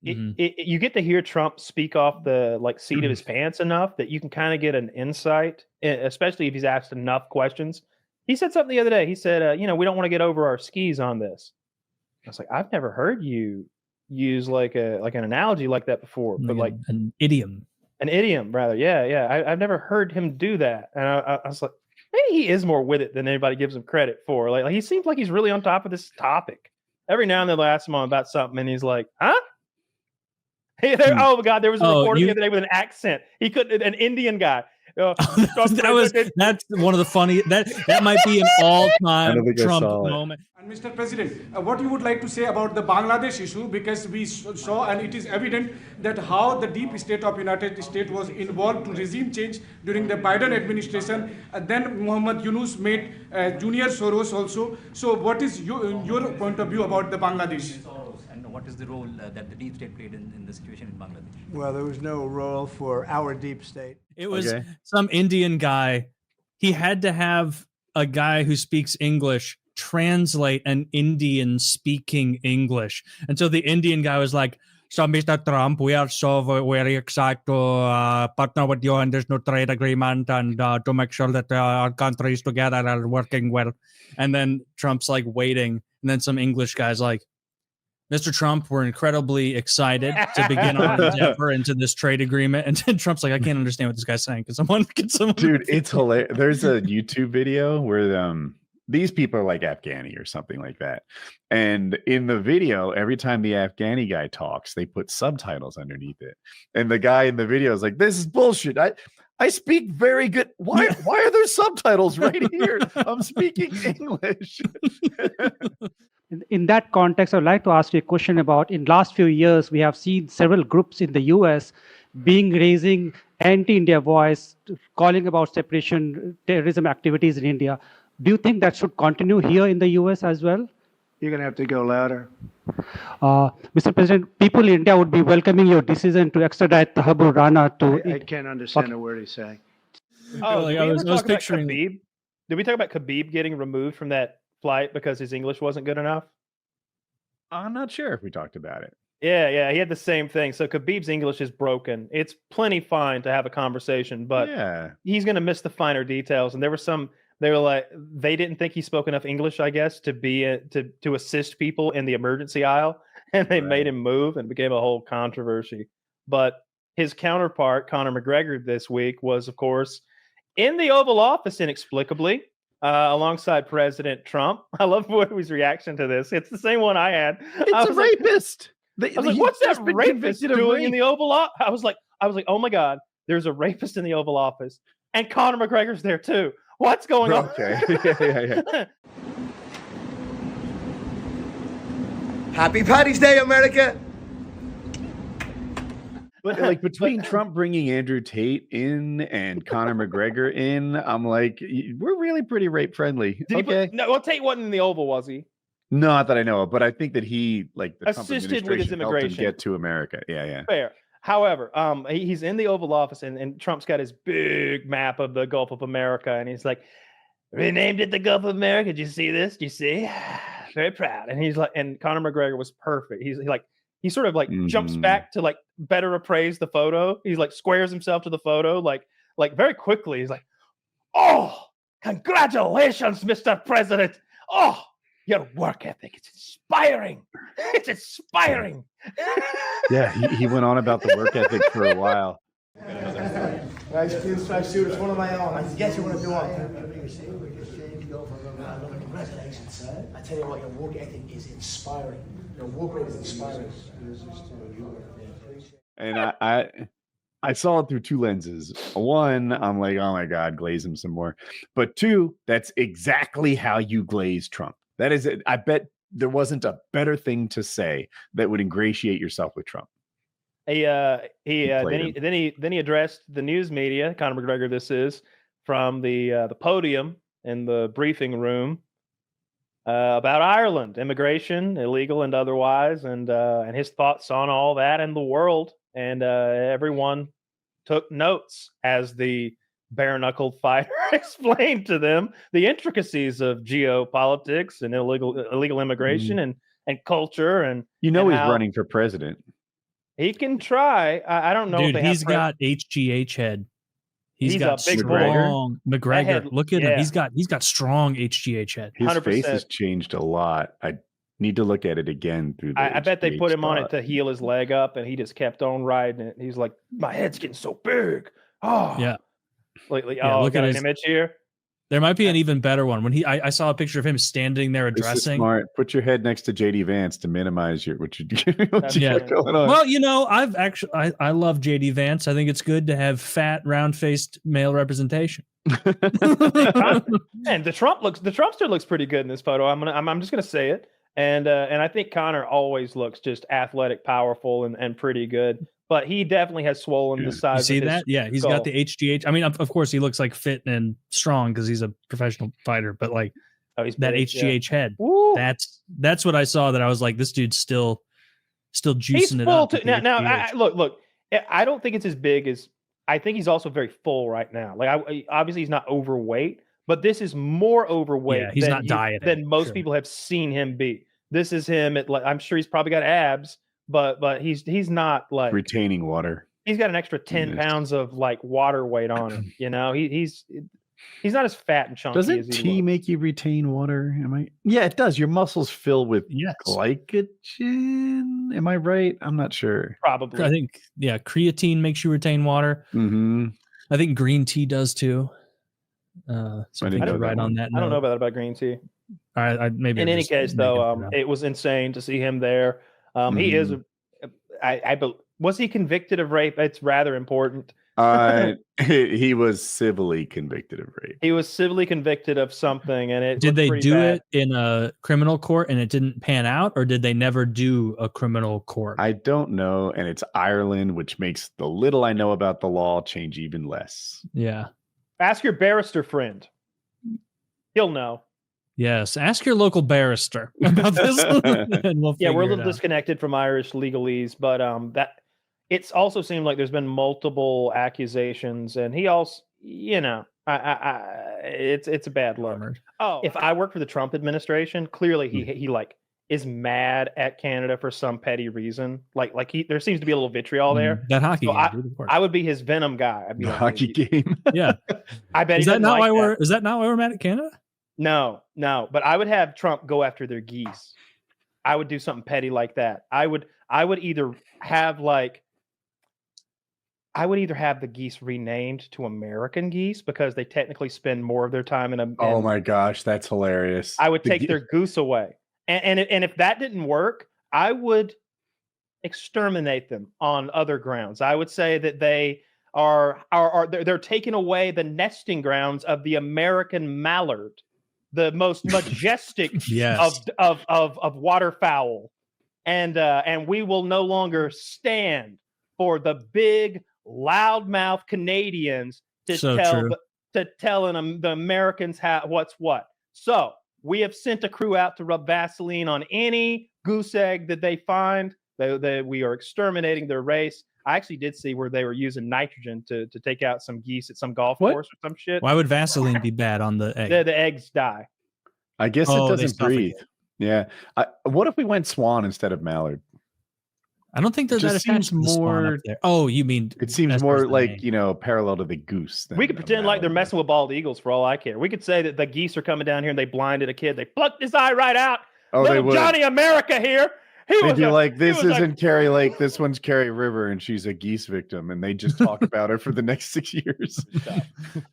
you get to hear Trump speak off the seat of his pants enough that you can kind of get an insight, especially if he's asked enough questions. He said something the other day. He said, we don't want to get over our skis on this. I was like, I've never heard you use like an analogy like that before, but like an idiom. An idiom, rather. Yeah. I've never heard him do that. And I was like, maybe he is more with it than anybody gives him credit for. Like he seems like he's really on top of this topic. Every now and then they'll ask him about something, and he's like, huh? Oh my God, there was a reporter the other day with an accent. He couldn't, an Indian guy. That's one of the funny, that might be an all-time Trump moment. And Mr. President, what you would like to say about the Bangladesh issue, because we saw and it is evident that how the deep state of United States was involved to regime change during the Biden administration. Then Muhammad Yunus made Junior Soros also. So what is your point of view about the Bangladesh? What is the role that the deep state played in the situation in Bangladesh? Well, there was no role for our deep state. It was some Indian guy. He had to have a guy who speaks English translate an Indian speaking English. And so the Indian guy was like, so Mr. Trump, we are so very excited to partner with you on this new trade agreement and to make sure that our countries together are working well. And then Trump's like waiting. And then some English guy's like, Mr. Trump, we're incredibly excited to begin our endeavor into this trade agreement. And then Trump's like, I can't understand what this guy's saying. Can someone Dude, it's hilarious. There's a YouTube video where these people are like Afghani or something like that. And in the video, every time the Afghani guy talks, they put subtitles underneath it. And the guy in the video is like, this is bullshit. I speak very good. Why are there subtitles right here? I'm speaking English. In that context, I'd like to ask you a question about, in last few years, we have seen several groups in the US raising anti-India voice, calling about separation, terrorism activities in India. Do you think that should continue here in the US as well? You're going to have to go louder. Mr. President, people in India would be welcoming your decision to extradite Tahabur Rana to... I can't understand a word he's saying. Oh, I was picturing... Khabib? Did we talk about Khabib getting removed from that flight because his English wasn't good enough? I'm not sure if we talked about it. Yeah, he had the same thing. So Khabib's English is broken. It's plenty fine to have a conversation, but he's going to miss the finer details. And they were like, they didn't think he spoke enough English, I guess, to be to assist people in the emergency aisle, and they made him move, and it became a whole controversy. But his counterpart, Conor McGregor, this week was, of course, in the Oval Office inexplicably. Alongside President Trump. I love his reaction to this. It's the same one I had. It's a rapist. I was like, what's that rapist doing in the Oval Office? I was like, oh my God, there's a rapist in the Oval Office. And Conor McGregor's there too. What's going on? Okay. Yeah. Happy Paddy's Day, America. But like between Trump bringing Andrew Tate in and Conor McGregor in, I'm like, we're really pretty rape friendly. Tate wasn't in the Oval, was he? Not that I know of, but I think that he the assisted with his immigration, helped him get to America. Yeah. Fair. However, he's in the Oval Office, and Trump's got his big map of the Gulf of America, and he's like, renamed it the Gulf of America. Did you see this? Did you see? Very proud. And he's like, and Conor McGregor was perfect. He sort of jumps back to better appraise the photo. He's squares himself to the photo like very quickly. He's like, oh, congratulations, Mr. President. Oh, your work ethic, it's inspiring. It's inspiring. Yeah, he went on about the work ethic for a while. Nice suit. It's one of my own. I guess you want to do it. Congratulations, sir. I tell you what, your work ethic is inspiring. Your work rate is inspiring. And I saw it through two lenses. One, I'm like, oh my God, glaze him some more. But two, that's exactly how you glaze Trump. That is it. I bet there wasn't a better thing to say that would ingratiate yourself with Trump. Then he addressed the news media, Conor McGregor, this is, from the podium in the briefing room about Ireland, immigration, illegal and otherwise, and his thoughts on all that and the world. And everyone took notes as the bare-knuckled fighter explained to them the intricacies of geopolitics and illegal immigration and culture. And he's running for president. He can try. I don't know. Dude, if they he's have got HGH head. He's got a big strong McGregor. head, Look at him. He's got strong HGH head. His 100%. face has changed a lot. I need to look at it again through the I bet they put him on it dot. to heal his leg up, and he just kept on riding it. He's like, my head's getting so big. Oh, Yeah. Lately, look got at an his image here. There might be an even better one. When I saw a picture of him standing there This is addressing. smart. Put your head next to JD Vance to minimize what you Yeah. got going on. Well, you know, I love JD Vance. I think it's good to have fat, round-faced male representation. And the Trumpster looks pretty good in this photo. I'm just gonna say it. And I think Conor always looks just athletic, powerful, and pretty good. But he definitely has swollen the size. You see of his that? Yeah, he's got the HGH. I mean, of course, he looks like fit and strong because he's a professional fighter. But like he's that big, HGH head, Woo. that's what I saw. That I was like, this dude's still juicing He's it full up. too. Now, look. I don't think it's as big as. I think he's also very full right now. Like, obviously, he's not overweight, but this is more overweight. Yeah, he's not dieting than most people have seen him be. This is him at. Like, I'm sure he's probably got abs, but he's not like retaining water. He's got an extra 10 pounds of like water weight on him. You know, he's not as fat and chunky. Doesn't tea make you retain water? Yeah, it does. Your muscles fill with glycogen. Am I right? I'm not sure. Probably. I think creatine makes you retain water. Mm-hmm. I think green tea does too. So I didn't know right on that. I don't know about green tea. Maybe. In any case, though, it was insane to see him there. He is. Was he convicted of rape? It's rather important. He was civilly convicted of rape. He was civilly convicted of something, and it did they do bad. it in a criminal court and it didn't pan out, or did they never do a criminal court? I don't know, and it's Ireland, which makes the little I know about the law change even less. Yeah. Ask your barrister friend. He'll know. Yes, ask your local barrister about this. And we're a little disconnected from Irish legalese, but that it's also seemed like there's been multiple accusations, and he also, you know, it's a bad look. Oh, if I work for the Trump administration, clearly he like is mad at Canada for some petty reason. Like there seems to be a little vitriol there. That hockey so game, dude, of course. I would be his venom guy. I'd be the like, hockey game. Yeah, I bet. Is that not why we're mad at Canada? No, but I would have Trump go after their geese. I would do something petty like that. I would either have the geese renamed to American geese because they technically spend more of their time in a. Oh my gosh, that's hilarious. I would take their goose away, and if that didn't work, I would exterminate them on other grounds. I would say that they they're taking away the nesting grounds of the American mallard, the most majestic of waterfowl, and we will no longer stand for the big loudmouth Canadians to tell the Americans what's what. So we have sent a crew out to rub Vaseline on any goose egg that they find. We are exterminating their race. I actually did see where they were using nitrogen to take out some geese at some golf course or some shit. Why would Vaseline be bad on the egg? The eggs die. I guess it doesn't breathe. Yeah. What if we went swan instead of mallard? I don't think that seems more. Up there. Oh, you mean it seems more like parallel to the goose. We could pretend like they're messing with bald eagles for all I care. We could say that the geese are coming down here and they blinded a kid. They plucked his eye right out. Oh, Little they would. Johnny America here. They'd be like, this isn't Carrie Lake. This one's Carrie River, and she's a geese victim. And they just talk about her for the next 6 years.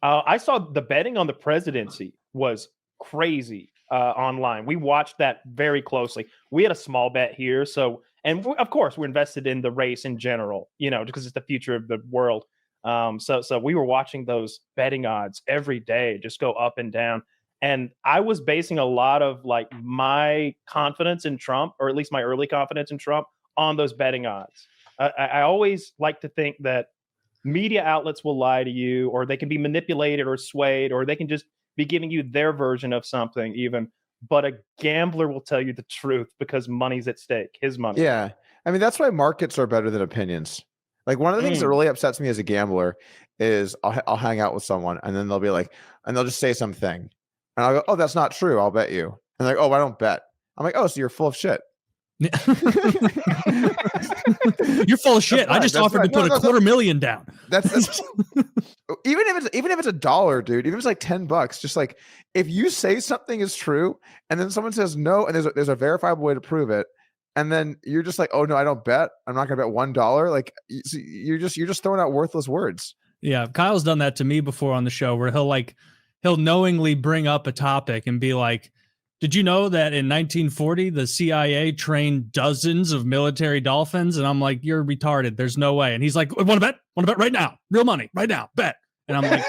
I saw the betting on the presidency was crazy online. We watched that very closely. We had a small bet here. And of course, we're invested in the race in general, because it's the future of the world. So we were watching those betting odds every day just go up and down. And I was basing a lot of like my confidence in Trump, or at least my early confidence in Trump, on those betting odds. I always like to think that media outlets will lie to you, or they can be manipulated or swayed, or they can just be giving you their version of something even. But a gambler will tell you the truth because money's at stake, his money. Yeah. I mean, that's why markets are better than opinions. Like one of the things that really upsets me as a gambler is I'll hang out with someone and then they'll be like, and they'll just say something. And I'll go, oh, that's not true. I'll bet you. And they're like, oh, I don't bet. I'm like, oh, so you're full of shit. You're full of shit. I just offered to put $250,000 down. That's even if it's $1, dude. Even if it's like $10, just like if you say something is true and then someone says no, and there's a verifiable way to prove it, and then you're just like, oh no, I don't bet. I'm not gonna bet $1. Like you're just throwing out worthless words. Yeah, Kyle's done that to me before on the show, where he'll knowingly bring up a topic and be like, did you know that in 1940, the CIA trained dozens of military dolphins? And I'm like, you're retarded. There's no way. And he's like, want to bet? Want to bet right now? Real money, right now, bet. And I'm like,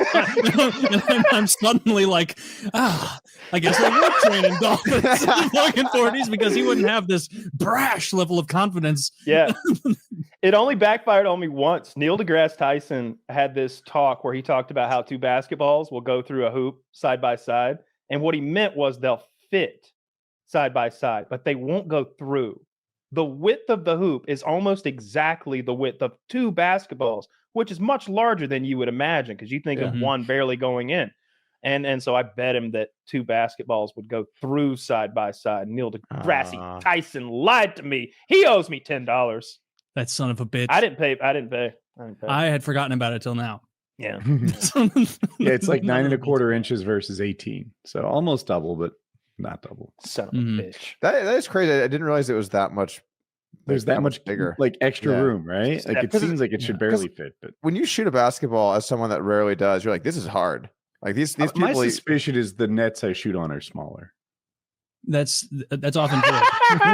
and I'm suddenly like, I guess they were training dolphins in the fucking 40s, because he wouldn't have this brash level of confidence. Yeah. It only backfired on me once. Neil deGrasse Tyson had this talk where he talked about how two basketballs will go through a hoop side by side. And what he meant was they'll fit side by side, but they won't go through. The width of the hoop is almost exactly the width of two basketballs, which is much larger than you would imagine, because you think of one barely going in. And so I bet him that two basketballs would go through side by side. Neil deGrasse Tyson lied to me. He owes me $10. That son of a bitch. I didn't pay. I had forgotten about it till now. Yeah. Yeah, it's like 9 1/4 inches versus 18. So almost double, but not double. Son of a bitch. That is crazy. I didn't realize it was that much. There's that much bigger, like extra room, right? Like it seems like it should barely fit. But when you shoot a basketball, as someone that rarely does, you're like, this is hard. Like these people. My suspicion is the nets I shoot on are smaller. That's often true.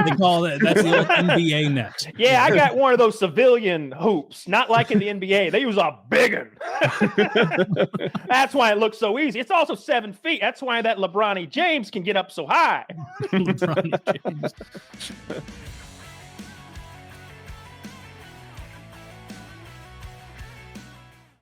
They call it, that's the old NBA net. Yeah, I got one of those civilian hoops, not like in the NBA. They use a big one. That's why it looks so easy. It's also 7 feet. That's why that LeBron James can get up so high. LeBron James.